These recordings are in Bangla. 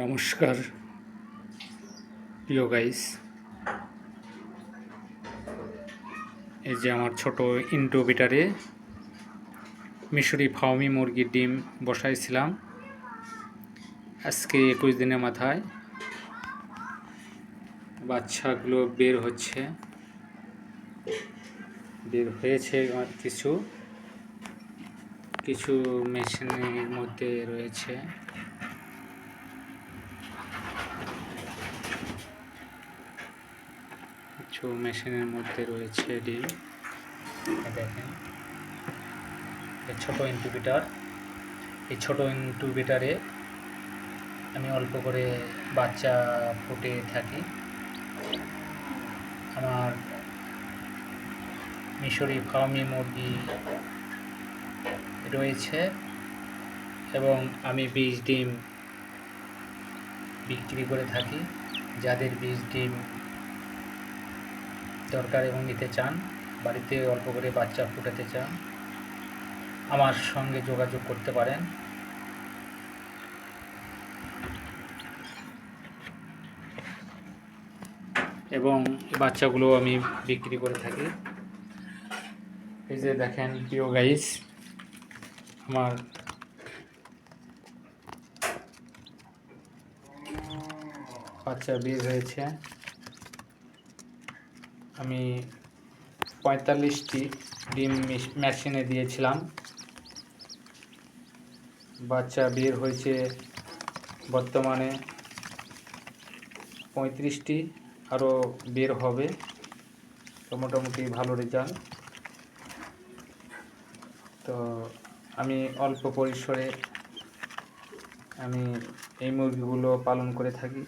নমস্কার প্রিয় গাইস। এই যে আমার ছোট ইনকিউবেটরে মিশরি ফার্মি মুরগির ডিম বসাইছিলাম। আজকে 21 দিনের মাথায় বাচ্চাগুলো বের হয়েছে। কিছু কিছু মেশিনের মধ্যে রয়েছে। কিছু মেশিনের মধ্যে রয়েছে ডিম। দেখেন, এই ছোট ইনকিউবেটর, এই ছোট ইনকিউবেটরে আমি অল্প করে বাচ্চা ফুটে থাকি। আমার মিশরি ফার্মি মুরগি রয়েছে এবং আমি বীজ ডিম বিক্রি করে থাকি। যাদের বীজ ডিম দরকার এবং নিতে চান, বাড়িতে অল্প করে বাচ্চা ফুটাতে চান, আমার সঙ্গে যোগাযোগ করতে পারেন। এবং এই বাচ্চাগুলো আমি বিক্রি করে থাকি। এই যে দেখেন প্রিয় গাইস, আমার বাচ্চা বের হয়েছে। আমি 45টি ডিম মেশিনে দিয়েছিলাম। বাচ্চা বের হয়েছে বর্তমানে 35টি, আরও বের হবে। তো মোটামুটি ভালো রেজাল্ট। তো আমি অল্প পরিসরে আমি এই মুরগিগুলো পালন করে থাকি।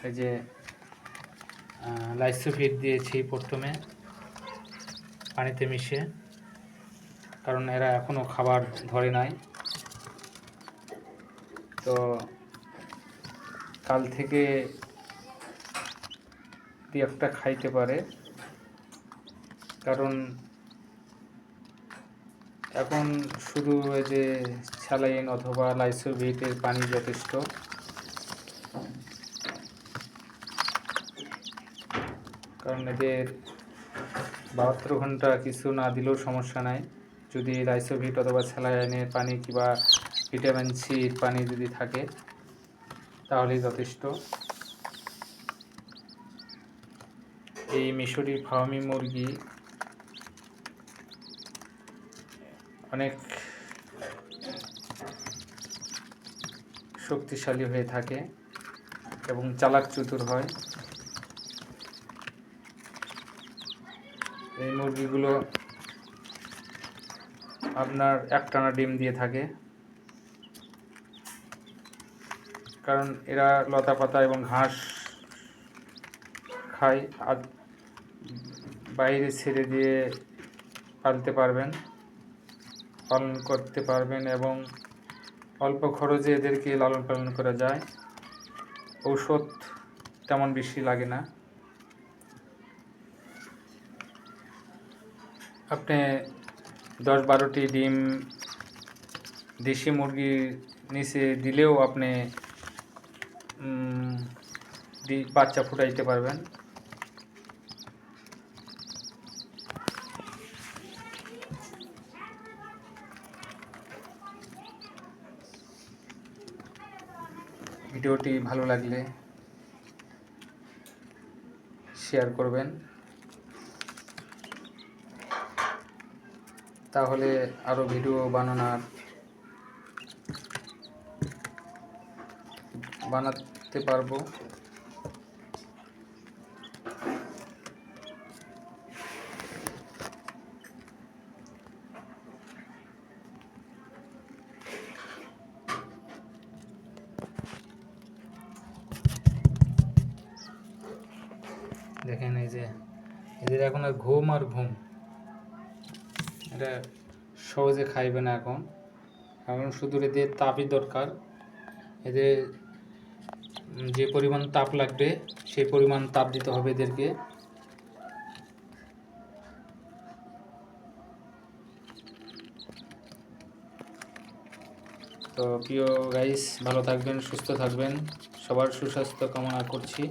এই যে লাইসোফিট দিয়েছি প্রথমে পানিতে মিশিয়ে, কারণ এরা এখনও খাবার ধরে নাই। তো কাল থেকে একটা খাইতে পারে, কারণ এখন শুধু এই যে স্যালাইন অথবা লাইসোভিটের পানি যথেষ্ট। কারণ এদের 72 ঘন্টা কিছু না দিলেও সমস্যা নাই, যদি লাইসোভিট অথবা স্যালাইনের পানি কিংবা ভিটামিন সির পানি যদি থাকে তাহলেই যথেষ্ট। এই মিশরি ফার্মি মুরগি অনেক শক্তিশালী হয়ে থাকে এবং চালাক চতুর হয়। এই মুরগিগুলো আপনার একটানা ডিম দিয়ে থাকে, কারণ এরা লতা পাতা এবং ঘাস খায়। আর বাইরে ছেড়ে দিয়ে পালন করতে পারবেন এবং অল্প খরচে এদেরকে লালন পালন করা যায়। ঔষধ তেমন বেশি লাগে না। আপনি 10-12টি ডিম দেশি মুরগির নিচে দিলেও আপনি বাচ্চা ফুটাইতে পারবেন। ভিডিওটি ভালো লাগলে শেয়ার করবেন, তাহলে আরও ভিডিও বানাতে পারবো। দেখেন, এই যে এদের এখন আর ঘুম, এটা সহজে খাইবে না এখন, কারণ শুধু এদের তাপই দরকার। এদের যে পরিমাণ তাপ লাগবে সেই পরিমাণ তাপ দিতে হবে এদেরকে। তো প্রিয় গাইস, ভালো থাকবেন, সুস্থ থাকবেন, সবার সুস্বাস্থ্য কামনা করছি।